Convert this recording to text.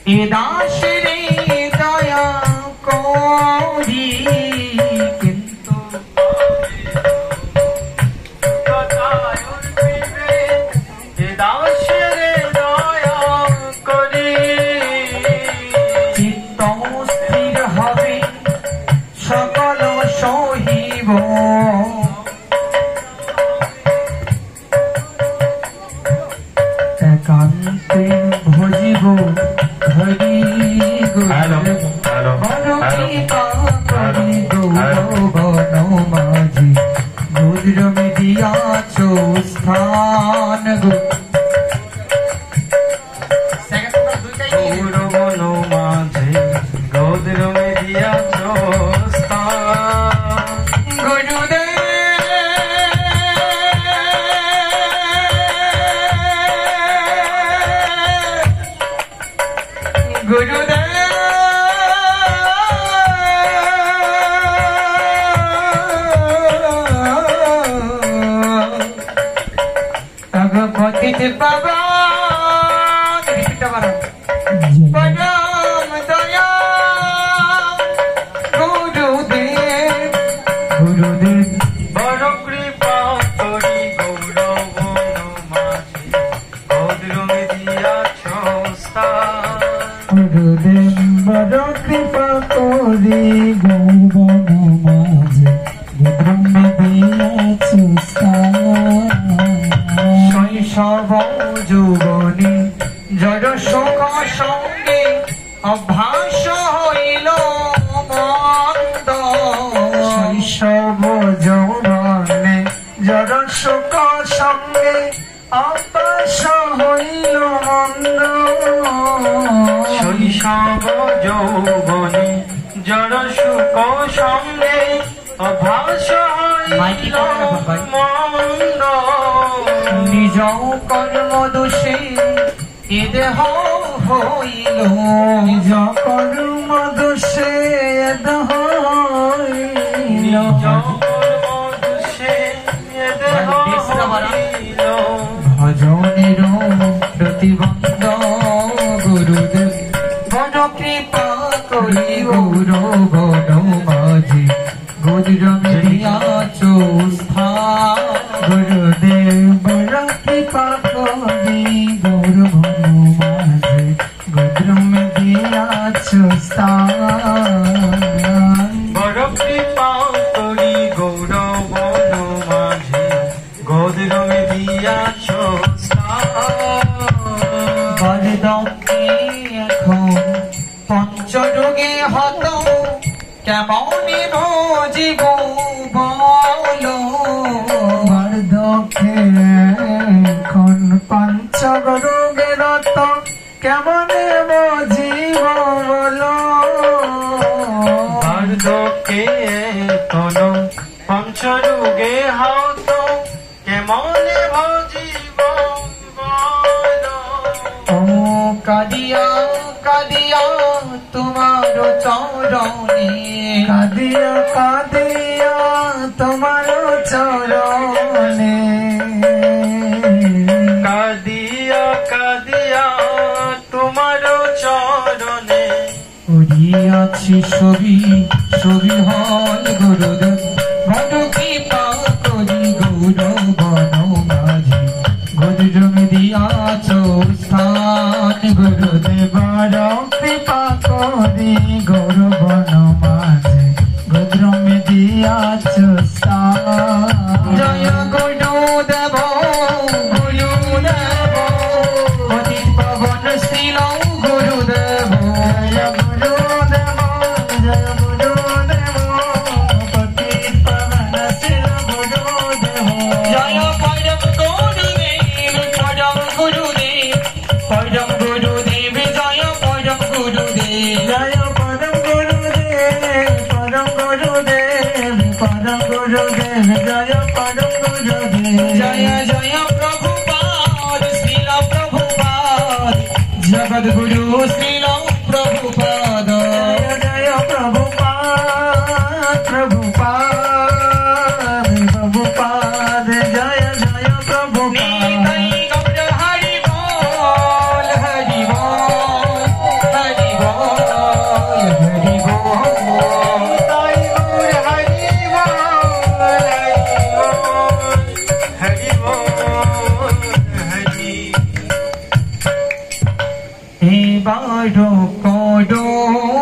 এ দাসরে দয়া করি কিন্তু এ দাসরে দয়া করি চিত্ত স্থির হবে সকল সহিব একান্তে ভজিব হরি গৌরবন মাঝি গুদ্রমে দিয়াছ স্থান গৌরবন মাঝি গৌদ্রমে দিয়াছ স্থান গুরুদেব গুরুদেব পতিত বাবা পরম দয়া গুরুদেব গুরুদেব বড় কৃপা করি গৌরবন মাঝি গৌরমে দিয়াছ স্থান গুরুদেব বড় কৃপা করি গৌরবন মাঝি গৌরমে দিয়াছ স্থান শৈশব যৌবনে জড় শোক সঙ্গে অভ্যাস হইল মন্দ শৈশব যৌবনে জড় শোক সঙ্গে অভ্যাস হইল মন্দ শৈশব যৌবনে জড় শোক সঙ্গে অভ্যাস হইল মন্দ নিজ কর্ম দোষে এ দেহ হইল নিজ কর্ম দোষে এ দেহ হইল ভজনের প্রতিবন্ধ গুরুদেব বড় কৃপা করি গৌরবন মাঝি গুরুদেব দিয়াছ স্থান গুরুদেব বড় কৃপা করি গৌরবন মাঝি গুরুদেব দিয়াছ স্থান বড় কৃপা করি গৌরবন মাঝি গুরুদেব দিয়াছ স্থান বরদকে এখন পঞ্চরোগে হত কেমনে ভজিব বলো বরদকে এখন পঞ্চরোগে হত কেমনে ভজিব বলো বরদকে এখন পঞ্চরোগে হত কেমনে ভজিব বলো কাদিয়া কাদিয়া তোমার চরণে কাদিয়া কাদিয়া তোমার চরণে কাদিয়া কাদিয়া তোমার চরণে উড়িয়াছি ছবি ছবি হল গুরুদেব বড় কৃপা করি গৌরবন মাঝি গুরুদেব দিয়াছ স্থান গুরুদেব বড় কৃপা করি গৌরবন মাঝি গুরুদেব দিয়াছ স্থান জয় গুরুদেব গুরুদেব অতি পবন স্থিল গুরুদেব জয় গুরুদেব জয় গুরুদেব অতি পবন স্থিল গুরুদেব জয় পরম গুরুদেব পরম গুরুদেব পরম গুরুদেব জয় পরম গুরুদেব জয় পরম গুরুদেব পরম গুরুদেব পরম গুরুদেব জয় পরম গুরুদেব জয় জয় প্রভুপাদ শ্রীল প্রভুপাদ জগদ্গুরু শ্রীল প্রভুপাদ জয় জয় প্রভুপাদ প্রভুপাদ প্রভুপাদ জয় জয় প্রভুপাদ হরি বল হরি বল Bye, do,